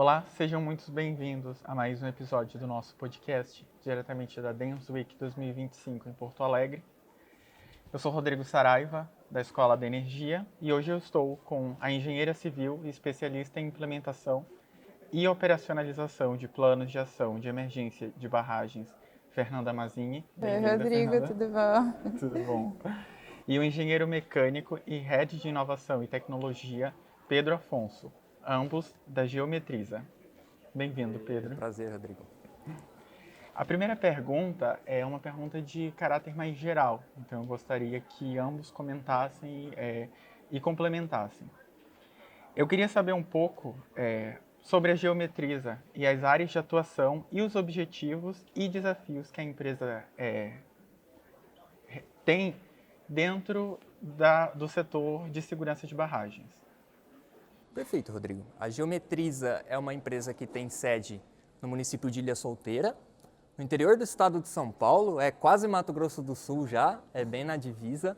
Olá, sejam muito bem-vindos a mais um episódio do nosso podcast, diretamente da Dance Week 2025 em Porto Alegre. Eu sou Rodrigo Saraiva, da Escola da Energia, e hoje eu estou com a engenheira civil e especialista em implementação e operacionalização de planos de ação de emergência de barragens, Fernanda Mazzini. Oi, Rodrigo, Fernanda. tudo bom? Tudo bom. E o engenheiro mecânico e head de inovação e tecnologia, Pedro Afonso, ambos da Geometrisa. Bem-vindo, Pedro. Prazer, Rodrigo. A primeira pergunta é uma pergunta de caráter mais geral, então eu gostaria que ambos comentassem e complementassem. Eu queria saber um pouco sobre a Geometrisa e as áreas de atuação e os objetivos e desafios que a empresa tem dentro do setor de segurança de barragens. Perfeito, Rodrigo. A Geometrisa é uma empresa que tem sede no município de Ilha Solteira, no interior do estado de São Paulo, é quase Mato Grosso do Sul já, é bem na divisa.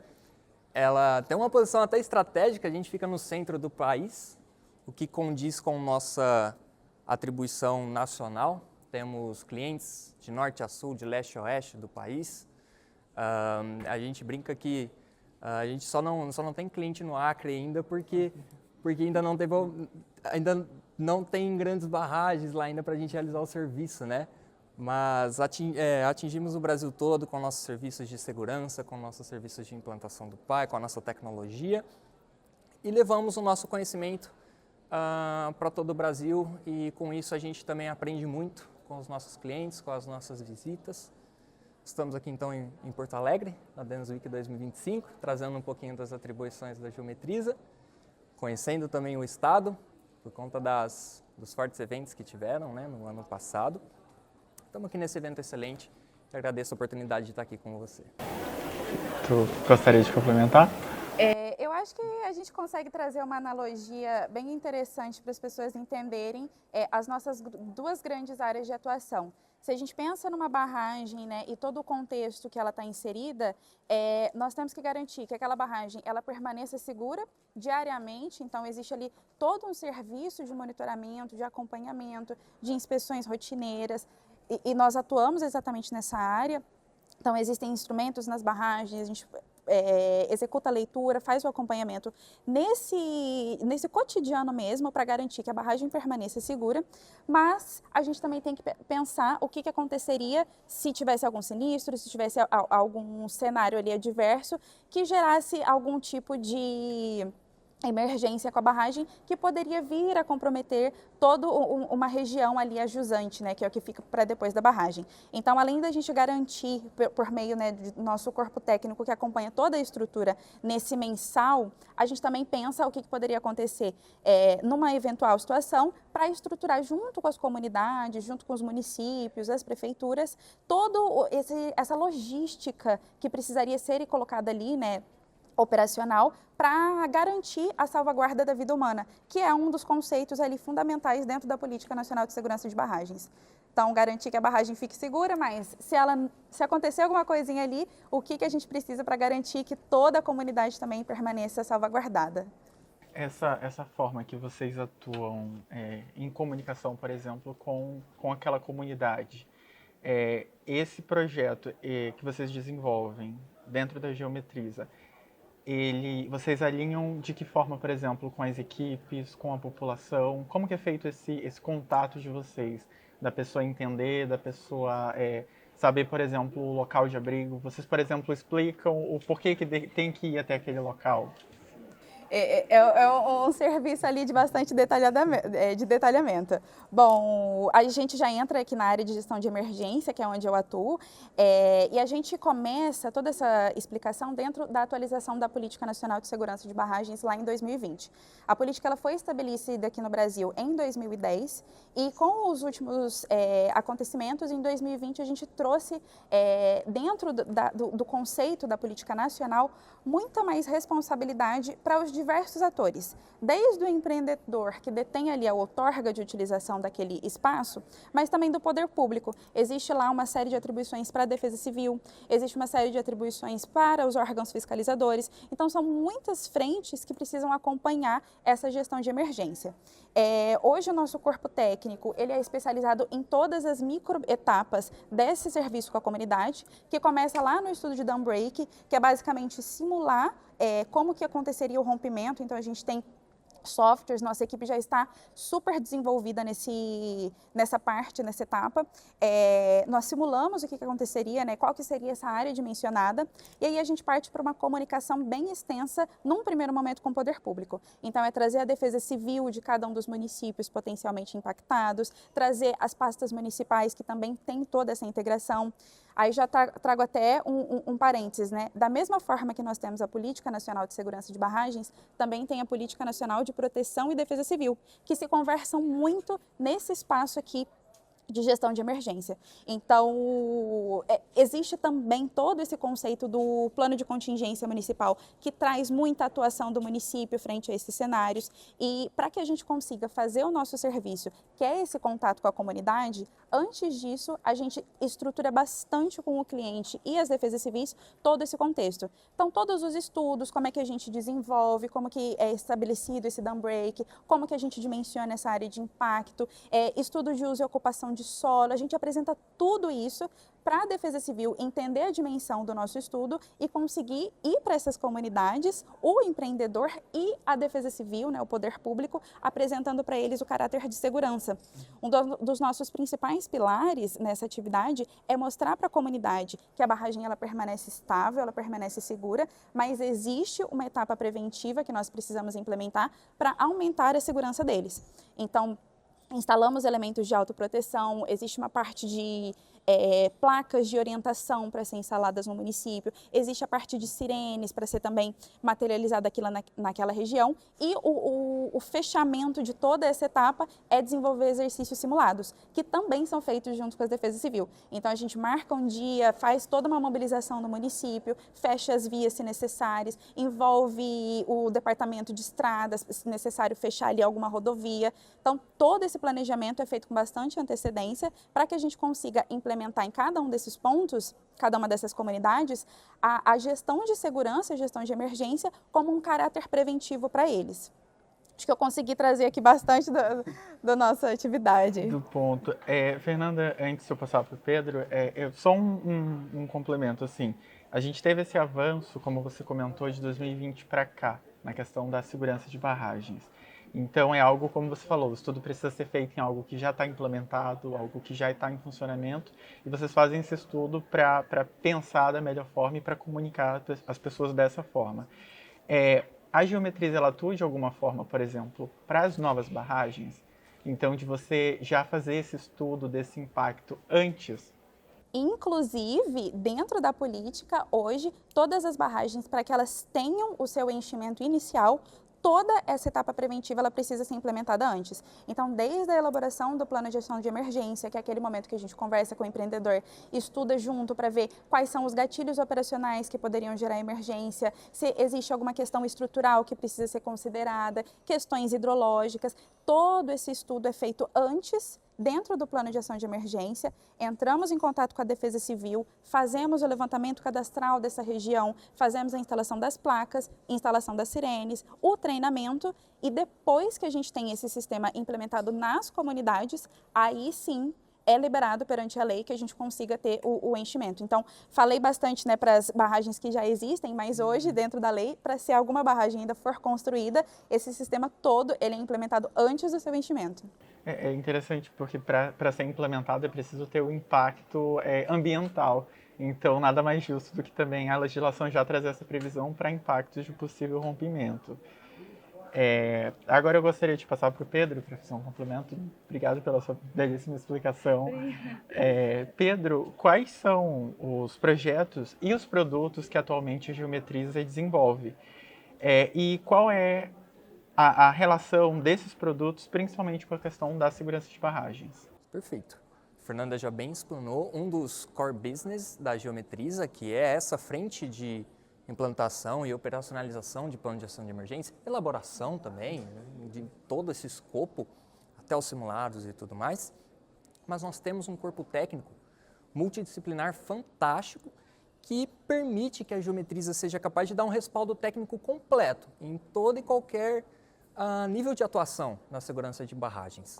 Ela tem uma posição até estratégica, a gente fica no centro do país, o que condiz com nossa atribuição nacional. Temos clientes de norte a sul, de leste a oeste do país. A gente brinca que a gente só não tem cliente no Acre ainda porque ainda não tem grandes barragens lá ainda para a gente realizar o serviço, né? Mas atingimos o Brasil todo com nossos serviços de segurança, com nossos serviços de implantação do PAI, com a nossa tecnologia e levamos o nosso conhecimento para todo o Brasil e com isso a gente também aprende muito com os nossos clientes, com as nossas visitas. Estamos aqui então em Porto Alegre, na Dance Week 2025, trazendo um pouquinho das atribuições da Geometrisa, conhecendo também o estado, por conta dos fortes eventos que tiveram, né, no ano passado. Estamos aqui nesse evento excelente e agradeço a oportunidade de estar aqui com você. Tu gostaria de complementar? Eu acho que a gente consegue trazer uma analogia bem interessante para as pessoas entenderem as nossas duas grandes áreas de atuação. Se a gente pensa numa barragem, né, e todo o contexto que ela está inserida, nós temos que garantir que aquela barragem ela permaneça segura diariamente. Então, existe ali todo um serviço de monitoramento, de acompanhamento, de inspeções rotineiras, e nós atuamos exatamente nessa área. Então, existem instrumentos nas barragens, a gente executa a leitura, faz o acompanhamento nesse cotidiano mesmo para garantir que a barragem permaneça segura, mas a gente também tem que pensar o que aconteceria se tivesse algum sinistro, se tivesse algum cenário ali adverso que gerasse algum tipo de emergência com a barragem que poderia vir a comprometer toda uma região ali ajusante, né, que é o que fica para depois da barragem. Então, além da gente garantir por meio, né, do nosso corpo técnico que acompanha toda a estrutura nesse mensal, a gente também pensa o que poderia acontecer numa eventual situação para estruturar junto com as comunidades, junto com os municípios, as prefeituras, toda essa logística que precisaria ser colocada ali, né, operacional, para garantir a salvaguarda da vida humana, que é um dos conceitos ali fundamentais dentro da Política Nacional de Segurança de Barragens. Então, garantir que a barragem fique segura, mas se acontecer alguma coisinha ali, o que a gente precisa para garantir que toda a comunidade também permaneça salvaguardada? Essa forma que vocês atuam em comunicação, por exemplo, com aquela comunidade, esse projeto que vocês desenvolvem dentro da Geometrisa, vocês alinham de que forma, por exemplo, com as equipes, com a população? Como que é feito esse contato de vocês? Da pessoa entender, da pessoa saber, por exemplo, o local de abrigo? Vocês, por exemplo, explicam o porquê que tem que ir até aquele local? É um serviço ali de bastante detalhamento. Bom, a gente já entra aqui na área de gestão de emergência, que é onde eu atuo, e a gente começa toda essa explicação dentro da atualização da Política Nacional de Segurança de Barragens lá em 2020. A política ela foi estabelecida aqui no Brasil em 2010 e com os últimos acontecimentos, em 2020 a gente trouxe dentro do conceito da Política Nacional muita mais responsabilidade para os diversos atores, desde o empreendedor que detém ali a outorga de utilização daquele espaço, mas também do poder público. Existe lá uma série de atribuições para a Defesa Civil, existe uma série de atribuições para os órgãos fiscalizadores. Então, são muitas frentes que precisam acompanhar essa gestão de emergência. Hoje, o nosso corpo técnico ele é especializado em todas as microetapas desse serviço com a comunidade, que começa lá no estudo de dam break, que é basicamente simular como que aconteceria o rompimento. Então, a gente tem softwares, nossa equipe já está super desenvolvida nessa parte, nessa etapa. Nós simulamos o que aconteceria, né, qual que seria essa área dimensionada, e aí a gente parte para uma comunicação bem extensa, num primeiro momento, com o poder público. Então, é trazer a defesa civil de cada um dos municípios potencialmente impactados, trazer as pastas municipais, que também têm toda essa integração. Aí já trago até um parênteses, né? Da mesma forma que nós temos a Política Nacional de Segurança de Barragens, também tem a Política Nacional de Proteção e Defesa Civil, que se conversam muito nesse espaço aqui de gestão de emergência. Então, existe também todo esse conceito do plano de contingência municipal, que traz muita atuação do município frente a esses cenários. E para que a gente consiga fazer o nosso serviço, que é esse contato com a comunidade, antes disso, a gente estrutura bastante com o cliente e as defesas civis todo esse contexto. Então, todos os estudos, como é que a gente desenvolve, como que é estabelecido esse dam break, como que a gente dimensiona essa área de impacto, estudo de uso e ocupação de solo, a gente apresenta tudo isso para a Defesa Civil entender a dimensão do nosso estudo e conseguir ir para essas comunidades, o empreendedor e a Defesa Civil, né, o poder público, apresentando para eles o caráter de segurança. Um dos nossos principais pilares nessa atividade é mostrar para a comunidade que a barragem ela permanece estável, ela permanece segura, mas existe uma etapa preventiva que nós precisamos implementar para aumentar a segurança deles. Então, instalamos elementos de autoproteção, existe uma parte de placas de orientação para ser instaladas no município, existe a parte de sirenes para ser também materializada aquilo naquela região, e o fechamento de toda essa etapa é desenvolver exercícios simulados, que também são feitos junto com a Defesa Civil. Então, a gente marca um dia, faz toda uma mobilização no município, fecha as vias se necessárias, envolve o departamento de estradas, se necessário fechar ali alguma rodovia. Então, todo esse planejamento é feito com bastante antecedência para que a gente consiga implementar em cada um desses pontos, cada uma dessas comunidades, a gestão de segurança, a gestão de emergência como um caráter preventivo para eles. Acho que eu consegui trazer aqui bastante da nossa atividade. Do ponto. Fernanda, antes de eu passar para o Pedro, só um complemento, assim. A gente teve esse avanço, como você comentou, de 2020 para cá, na questão da segurança de barragens. Então, é algo, como você falou, o estudo precisa ser feito em algo que já está implementado, algo que já está em funcionamento, e vocês fazem esse estudo para pensar da melhor forma e para comunicar as pessoas dessa forma. A Geometriza, ela atua de alguma forma, por exemplo, para as novas barragens? Então, de você já fazer esse estudo desse impacto antes? Inclusive, dentro da política, hoje, todas as barragens, para que elas tenham o seu enchimento inicial, toda essa etapa preventiva ela precisa ser implementada antes. Então, desde a elaboração do plano de gestão de emergência, que é aquele momento que a gente conversa com o empreendedor, estuda junto para ver quais são os gatilhos operacionais que poderiam gerar emergência, se existe alguma questão estrutural que precisa ser considerada, questões hidrológicas, todo esse estudo é feito antes, dentro do plano de ação de emergência, entramos em contato com a Defesa Civil, fazemos o levantamento cadastral dessa região, fazemos a instalação das placas, instalação das sirenes, o treinamento, e depois que a gente tem esse sistema implementado nas comunidades, aí sim é liberado perante a lei que a gente consiga ter o enchimento. Então, falei bastante, né, para as barragens que já existem, mas hoje, dentro da lei, para se alguma barragem ainda for construída, esse sistema todo ele é implementado antes do seu enchimento. É interessante porque para ser implementado é preciso ter o impacto ambiental. Então, nada mais justo do que também a legislação já trazer essa previsão para impactos de possível rompimento. Agora eu gostaria de passar para o Pedro para fazer um complemento. Obrigado pela sua belíssima explicação. Pedro, quais são os projetos e os produtos que atualmente a Geometriza desenvolve? E qual é a relação desses produtos, principalmente com a questão da segurança de barragens? Perfeito. A Fernanda já bem explanou um dos core business da Geometriza, que é essa frente de implantação e operacionalização de plano de ação de emergência, elaboração também, né, de todo esse escopo, até os simulados e tudo mais. Mas nós temos um corpo técnico multidisciplinar fantástico que permite que a Geometriza seja capaz de dar um respaldo técnico completo em todo e qualquer nível de atuação na segurança de barragens.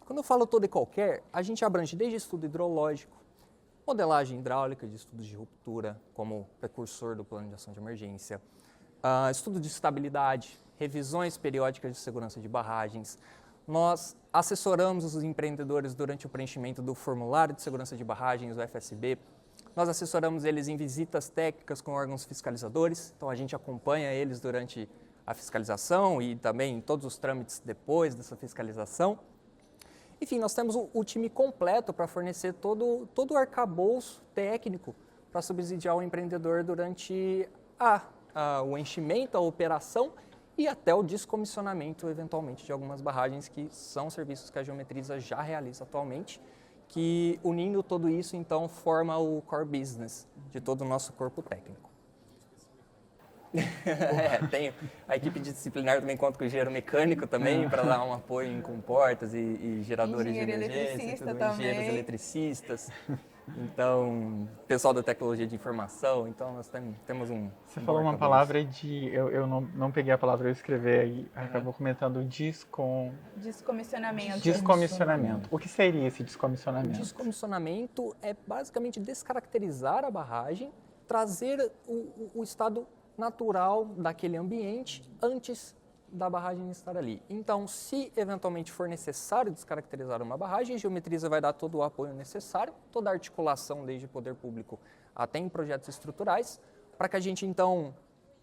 Quando eu falo todo e qualquer, a gente abrange desde estudo hidrológico, modelagem hidráulica de estudos de ruptura como precursor do plano de ação de emergência, estudo de estabilidade, revisões periódicas de segurança de barragens. Nós assessoramos os empreendedores durante o preenchimento do formulário de segurança de barragens, o FSB. Nós assessoramos eles em visitas técnicas com órgãos fiscalizadores, então a gente acompanha eles durante a fiscalização e também em todos os trâmites depois dessa fiscalização. Enfim, nós temos o time completo para fornecer todo o arcabouço técnico para subsidiar o empreendedor durante o enchimento, a operação e até o descomissionamento, eventualmente, de algumas barragens, que são serviços que a Geometriza já realiza atualmente, que, unindo tudo isso, então, forma o core business de todo o nosso corpo técnico. Tem a equipe disciplinar também conta com o engenheiro mecânico também, para dar um apoio em comportas e geradores de emergência, engenheiros eletricistas. Então, pessoal da tecnologia de informação, então nós temos um... Você falou uma palavra eu não peguei a palavra, eu escrevi aí, acabou comentando Descomissionamento. Descomissionamento. O que seria esse descomissionamento? Descomissionamento é basicamente descaracterizar a barragem, trazer o estado natural daquele ambiente antes da barragem estar ali. Então, se eventualmente for necessário descaracterizar uma barragem, a Geometriza vai dar todo o apoio necessário, toda a articulação desde o poder público até em projetos estruturais, para que a gente então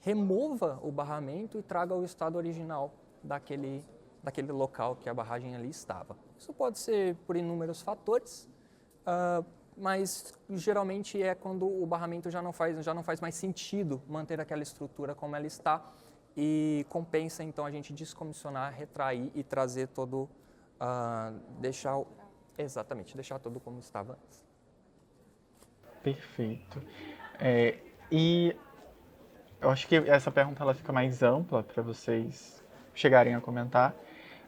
remova o barramento e traga o estado original daquele local que a barragem ali estava. Isso pode ser por inúmeros fatores, mas geralmente é quando o barramento já não faz mais sentido manter aquela estrutura como ela está, e compensa então a gente descomissionar, retrair e trazer todo, deixar tudo como estava antes. Perfeito. E eu acho que essa pergunta ela fica mais ampla para vocês chegarem a comentar,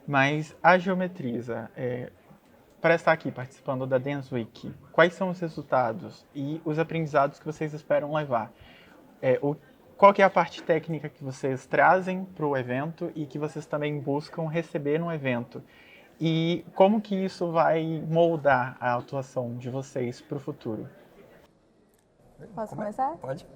mas a Geometriza, para estar aqui participando da Dance Week, quais são os resultados e os aprendizados que vocês esperam levar? Qual que é a parte técnica que vocês trazem para o evento e que vocês também buscam receber no evento? E como que isso vai moldar a atuação de vocês para o futuro? Posso começar? Pode.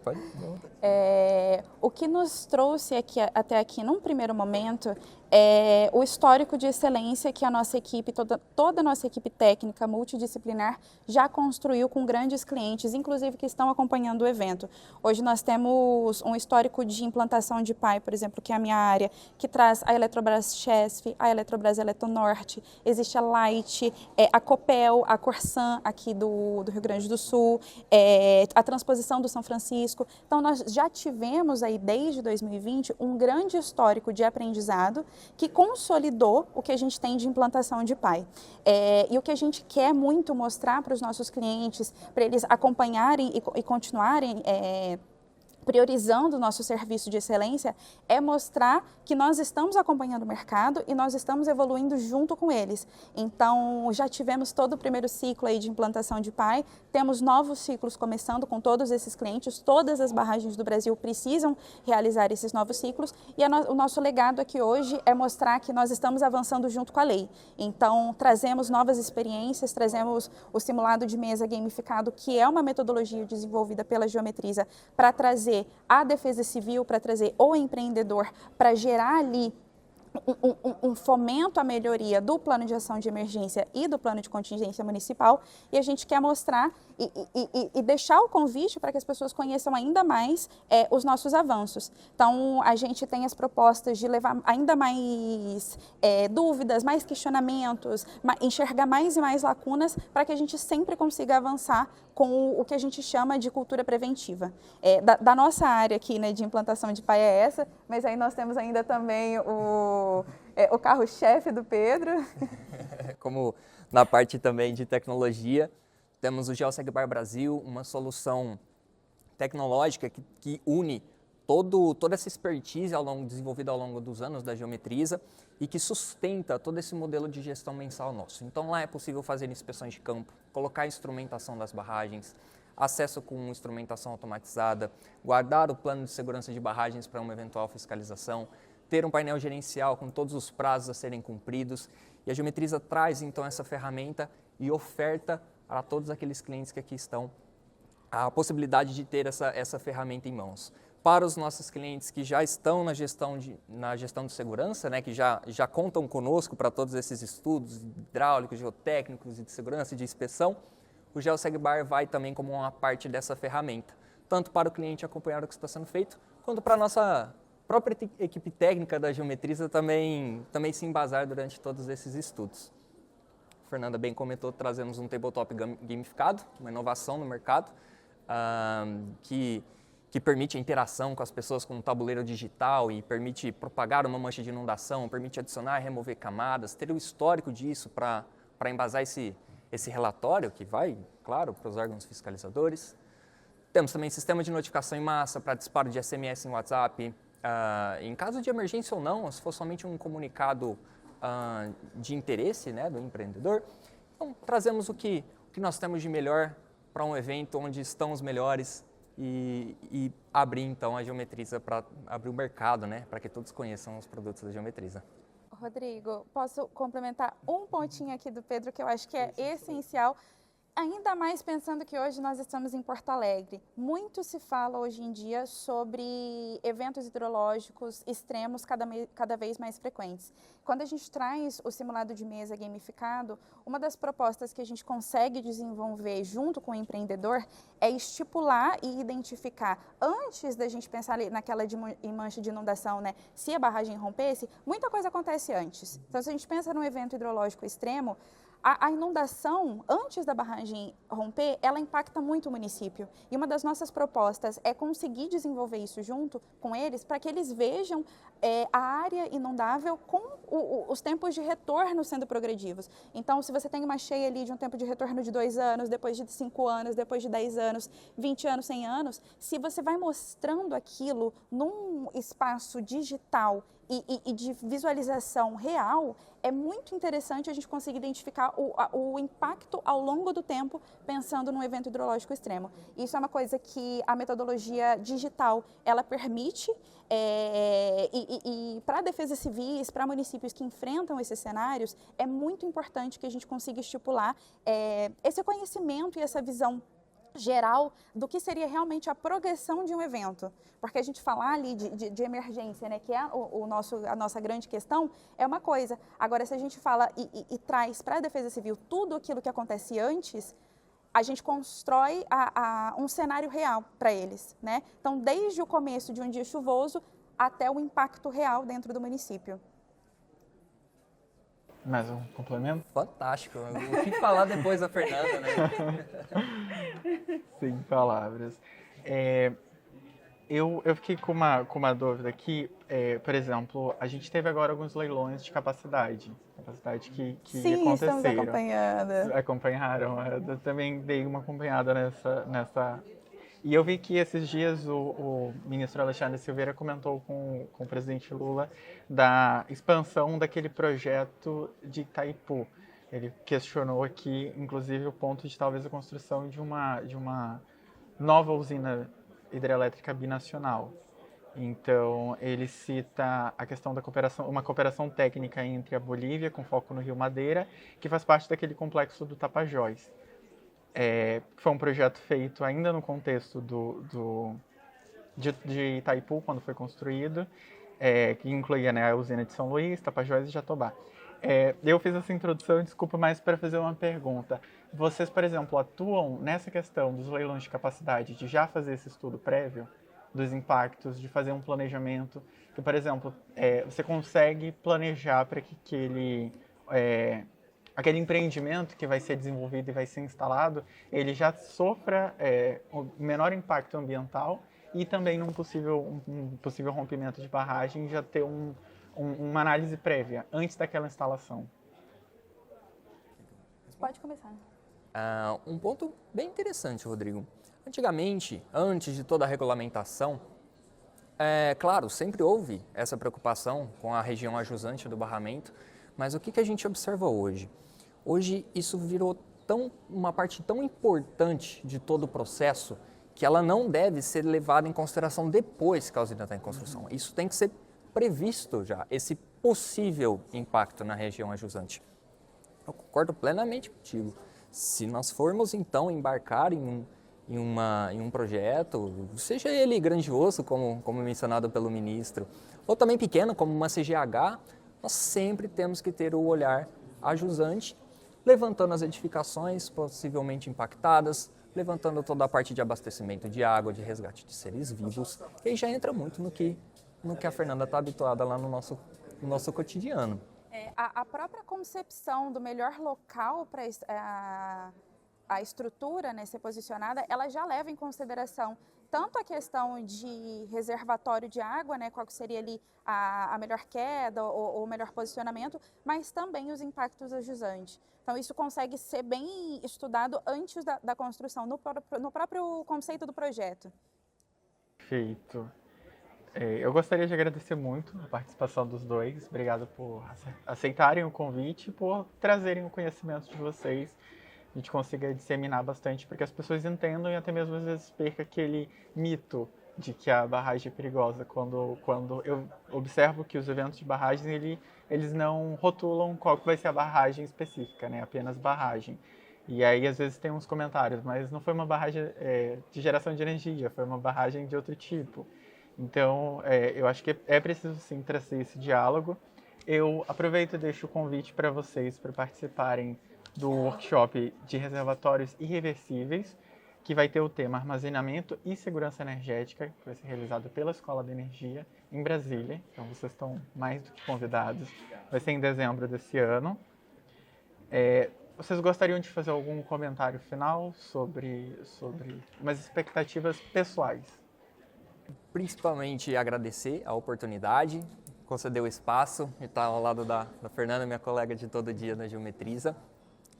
O que nos trouxe até aqui, num primeiro momento, é o histórico de excelência que a nossa equipe, toda a nossa equipe técnica multidisciplinar já construiu com grandes clientes, inclusive que estão acompanhando o evento. Hoje nós temos um histórico de implantação de PAI, por exemplo, que é a minha área, que traz a Eletrobras Chesf, a Eletrobras Eletronorte, existe a Light, a Copel, a Corsan aqui do Rio Grande do Sul, a transposição do São Francisco. Então nós já tivemos aí desde 2020 um grande histórico de aprendizado que consolidou o que a gente tem de implantação de PAI. E o que a gente quer muito mostrar para os nossos clientes, para eles acompanharem e continuarem priorizando o nosso serviço de excelência, é mostrar que nós estamos acompanhando o mercado e nós estamos evoluindo junto com eles. Então, já tivemos todo o primeiro ciclo aí de implantação de PAI, temos novos ciclos começando com todos esses clientes, todas as barragens do Brasil precisam realizar esses novos ciclos, e o nosso legado aqui hoje é mostrar que nós estamos avançando junto com a lei. Então, trazemos novas experiências, trazemos o simulado de mesa gamificado, que é uma metodologia desenvolvida pela Geometriza para trazer a defesa civil, para trazer o empreendedor, para gerar ali um fomento à melhoria do plano de ação de emergência e do plano de contingência municipal, e a gente quer mostrar e deixar o convite para que as pessoas conheçam ainda mais os nossos avanços. Então, a gente tem as propostas de levar ainda mais dúvidas, mais questionamentos, enxergar mais e mais lacunas para que a gente sempre consiga avançar com o que a gente chama de cultura preventiva. Da nossa área aqui, né, de implantação de PAI é essa, mas aí nós temos ainda também o carro-chefe do Pedro. Como na parte também de tecnologia, temos o GeoSegbar Brasil, uma solução tecnológica que une toda essa expertise desenvolvida ao longo dos anos da Geometriza e que sustenta todo esse modelo de gestão mensal nosso. Então lá é possível fazer inspeções de campo, colocar instrumentação das barragens, acesso com instrumentação automatizada, guardar o plano de segurança de barragens para uma eventual fiscalização, ter um painel gerencial com todos os prazos a serem cumpridos. E a Geometriza traz então essa ferramenta e oferta para todos aqueles clientes que aqui estão a possibilidade de ter essa ferramenta em mãos. Para os nossos clientes que já estão na gestão de segurança, né, que já contam conosco para todos esses estudos hidráulicos, geotécnicos e de segurança e de inspeção, o GeoSegBar vai também como uma parte dessa ferramenta, tanto para o cliente acompanhar o que está sendo feito, quanto para a nossa própria equipe técnica da Geometriza também se embasar durante todos esses estudos. A Fernanda bem comentou, trazemos um tabletop gamificado, uma inovação no mercado, que permite a interação com as pessoas com um tabuleiro digital e permite propagar uma mancha de inundação, permite adicionar e remover camadas, ter o histórico disso para embasar esse relatório que vai, claro, para os órgãos fiscalizadores. Temos também sistema de notificação em massa para disparo de SMS em WhatsApp, em caso de emergência ou não, se for somente um comunicado de interesse, né, do empreendedor. Então, trazemos o que nós temos de melhor para um evento onde estão os melhores e abrir, então, a Geometriza para abrir o mercado, né, para que todos conheçam os produtos da Geometriza. Rodrigo, posso complementar um pontinho aqui do Pedro que eu acho que é essencial, ainda mais pensando que hoje nós estamos em Porto Alegre. Muito se fala hoje em dia sobre eventos hidrológicos extremos cada vez mais frequentes. Quando a gente traz o simulado de mesa gamificado, uma das propostas que a gente consegue desenvolver junto com o empreendedor é estipular e identificar, antes da gente pensar ali naquela mancha de inundação, né, se a barragem rompesse, muita coisa acontece antes. Então, se a gente pensa num evento hidrológico extremo, a inundação, antes da barragem romper, ela impacta muito o município. E uma das nossas propostas é conseguir desenvolver isso junto com eles, para que eles vejam a área inundável com os tempos de retorno sendo progressivos. Então, se você tem uma cheia ali de um tempo de retorno de 2 anos, depois de 5 anos, depois de 10 anos, 20 anos, 100 anos, se você vai mostrando aquilo num espaço digital e de visualização real, é muito interessante a gente conseguir identificar o impacto ao longo do tempo, pensando num evento hidrológico extremo. Isso é uma coisa que a metodologia digital, ela permite, e para defesas civis, para municípios que enfrentam esses cenários, é muito importante que a gente consiga estipular esse conhecimento e essa visão geral do que seria realmente a progressão de um evento. Porque a gente falar ali de emergência, né, que é a nossa grande questão, é uma coisa. Agora, se a gente fala e traz para a Defesa Civil tudo aquilo que acontece antes, a gente constrói um cenário real para eles, né? Então, desde o começo de um dia chuvoso até o impacto real dentro do município. Mais um complemento? Fantástico. O que falar depois da Fernanda, né? Sem palavras. Eu fiquei com uma dúvida aqui. Por exemplo, a gente teve agora alguns leilões de capacidade que Sim, aconteceram. estamos acompanhando. Acompanharam. Eu também dei uma acompanhada nessa. E eu vi que esses dias o ministro Alexandre Silveira comentou com o presidente Lula da expansão daquele projeto de Itaipu. Ele questionou aqui, inclusive, o ponto de talvez a construção de uma nova usina hidrelétrica binacional. Então, ele cita a questão da cooperação, uma cooperação técnica entre a Bolívia, com foco no Rio Madeira, que faz parte daquele complexo do Tapajós. Foi um projeto feito ainda no contexto de Itaipu, quando foi construído, que incluía, né, a usina de São Luís, Tapajós e Jatobá. Eu fiz essa introdução, desculpa, mas para fazer uma pergunta. Vocês, por exemplo, atuam nessa questão dos leilões de capacidade, de já fazer esse estudo prévio dos impactos, de fazer um planejamento, que, por exemplo, você consegue planejar para que aquele empreendimento que vai ser desenvolvido e vai ser instalado, ele já sofra o menor impacto ambiental e também num possível rompimento de barragem já ter uma análise prévia antes daquela instalação. Pode começar. Um ponto bem interessante, Rodrigo. Antigamente, antes de toda a regulamentação, Claro, sempre houve essa preocupação com a região ajusante do barramento, mas o que a gente observa hoje? Hoje isso virou uma parte tão importante de todo o processo que ela não deve ser levada em consideração depois que a usina está em construção. Isso tem que ser previsto já, esse possível impacto na região ajusante. Eu concordo plenamente contigo. Se nós formos então embarcar em um projeto, seja ele grandioso, como mencionado pelo ministro, ou também pequeno, como uma CGH, nós sempre temos que ter o olhar ajusante, levantando as edificações possivelmente impactadas, levantando toda a parte de abastecimento de água, de resgate de seres vivos, e aí já entra muito no que a Fernanda está habituada lá no nosso cotidiano. A própria concepção do melhor local para a estrutura, né, ser posicionada, ela já leva em consideração tanto a questão de reservatório de água, né, qual que seria ali a melhor queda ou o melhor posicionamento, mas também os impactos ajusantes. Então isso consegue ser bem estudado antes da construção, no próprio conceito do projeto. Perfeito. Eu gostaria de agradecer muito a participação dos dois. Obrigado por aceitarem o convite e por trazerem o conhecimento de vocês. A gente consiga disseminar bastante para que as pessoas entendam e até mesmo às vezes perca aquele mito de que a barragem é perigosa. Quando eu observo que os eventos de barragem, eles não rotulam qual que vai ser a barragem específica, né? Apenas barragem. E aí às vezes tem uns comentários, mas não foi uma barragem de geração de energia, foi uma barragem de outro tipo. Então, eu acho que é preciso sim trazer esse diálogo. Eu aproveito e deixo o convite para vocês para participarem do workshop de reservatórios irreversíveis, que vai ter o tema Armazenamento e Segurança Energética, que vai ser realizado pela Escola da Energia em Brasília. Então, vocês estão mais do que convidados. Vai ser em dezembro desse ano. Vocês gostariam de fazer algum comentário final sobre umas expectativas pessoais? Principalmente agradecer a oportunidade, conceder o espaço e estar ao lado da Fernanda, minha colega de todo dia da Geometriza.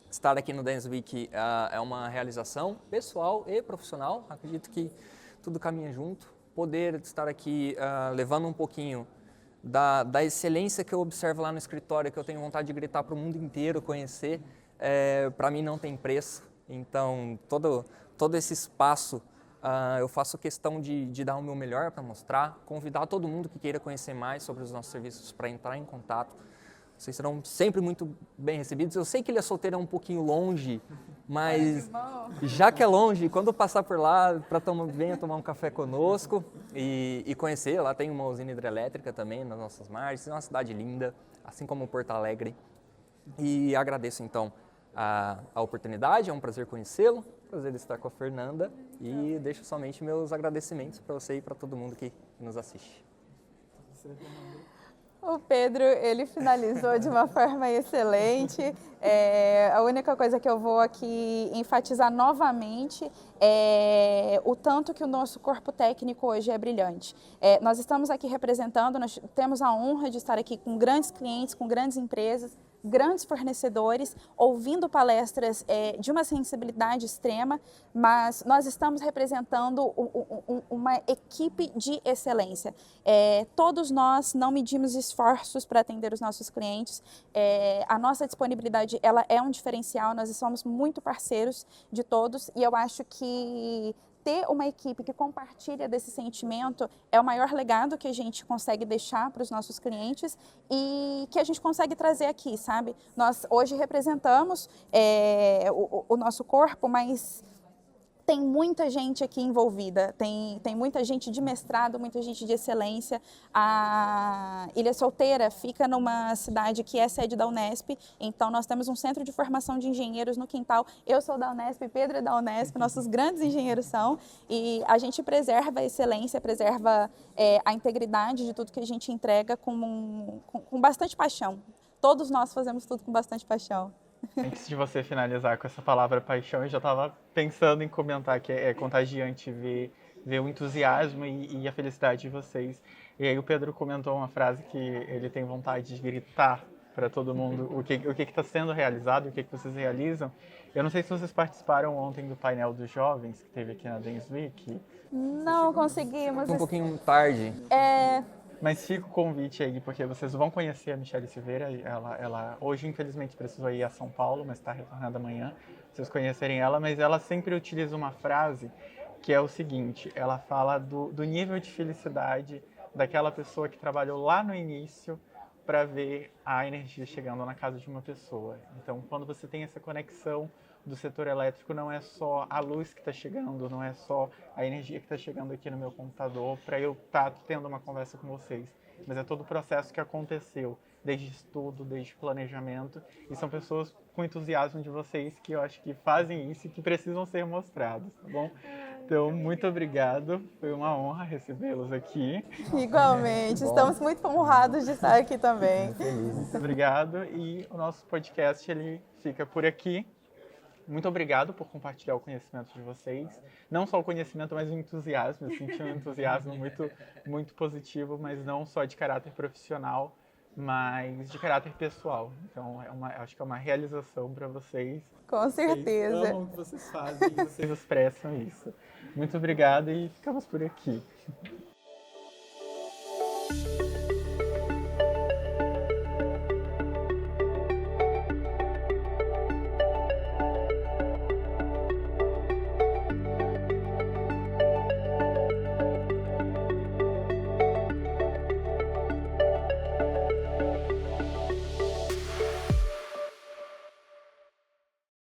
Estar aqui no Dance Week é uma realização pessoal e profissional, acredito que tudo caminha junto. Poder estar aqui levando um pouquinho da excelência que eu observo lá no escritório, que eu tenho vontade de gritar para o mundo inteiro conhecer, para mim não tem preço. Então, todo esse espaço eu faço questão de dar o meu melhor para mostrar, convidar todo mundo que queira conhecer mais sobre os nossos serviços para entrar em contato. Vocês serão sempre muito bem recebidos. Eu sei que Ilha Solteira é um pouquinho longe, mas já que é longe, quando passar por lá, venha tomar um café conosco e conhecer. Lá tem uma usina hidrelétrica também nas nossas margens, é uma cidade linda, assim como Porto Alegre. E agradeço então a oportunidade, é um prazer conhecê-lo, prazer estar com a Fernanda e deixo somente meus agradecimentos para você e para todo mundo que nos assiste. O Pedro, ele finalizou de uma forma excelente. A única coisa que eu vou aqui enfatizar novamente é o tanto que o nosso corpo técnico hoje é brilhante. Nós estamos aqui representando, nós temos a honra de estar aqui com grandes clientes, com grandes empresas, grandes fornecedores, ouvindo palestras de uma sensibilidade extrema, mas nós estamos representando uma equipe de excelência. Todos nós não medimos esforços para atender os nossos clientes, a nossa disponibilidade ela é um diferencial, nós somos muito parceiros de todos e eu acho que ter uma equipe que compartilha desse sentimento é o maior legado que a gente consegue deixar para os nossos clientes e que a gente consegue trazer aqui, sabe? Nós hoje representamos o nosso corpo, mas tem muita gente aqui envolvida, tem muita gente de mestrado, muita gente de excelência. A Ilha Solteira fica numa cidade que é sede da Unesp, então nós temos um centro de formação de engenheiros no quintal. Eu sou da Unesp, Pedro é da Unesp, nossos grandes engenheiros são, e a gente preserva a excelência, preserva a integridade de tudo que a gente entrega com bastante paixão. Todos nós fazemos tudo com bastante paixão. Antes de você finalizar com essa palavra paixão, eu já estava pensando em comentar que é contagiante ver o entusiasmo e a felicidade de vocês. E aí o Pedro comentou uma frase que ele tem vontade de gritar para todo mundo o que está sendo realizado, o que vocês realizam. Eu não sei se vocês participaram ontem do painel dos jovens que teve aqui na Dance Week. Não conseguimos. Um pouquinho tarde. Mas fica o convite aí, porque vocês vão conhecer a Michelle Silveira. Ela hoje, infelizmente, precisou ir a São Paulo, mas está retornando amanhã. Vocês conhecerem ela, mas ela sempre utiliza uma frase que é o seguinte: ela fala do nível de felicidade daquela pessoa que trabalhou lá no início para ver a energia chegando na casa de uma pessoa. Então, quando você tem essa conexão do setor elétrico, não é só a luz que está chegando, não é só a energia que está chegando aqui no meu computador para eu estar tendo uma conversa com vocês, mas é todo o processo que aconteceu, desde estudo, desde planejamento, e são pessoas com entusiasmo de vocês que eu acho que fazem isso e que precisam ser mostrados, tá bom? Então, muito obrigado, foi uma honra recebê-los aqui. Igualmente, estamos muito honrados de estar aqui também. Muito obrigado, e o nosso podcast ele fica por aqui. Muito obrigado por compartilhar o conhecimento de vocês. Não só o conhecimento, mas o entusiasmo. Eu senti um entusiasmo muito positivo, mas não só de caráter profissional, mas de caráter pessoal. Então, acho que é uma realização para vocês. Com certeza. Vocês amam o que vocês fazem e vocês expressam isso. Muito obrigado e ficamos por aqui.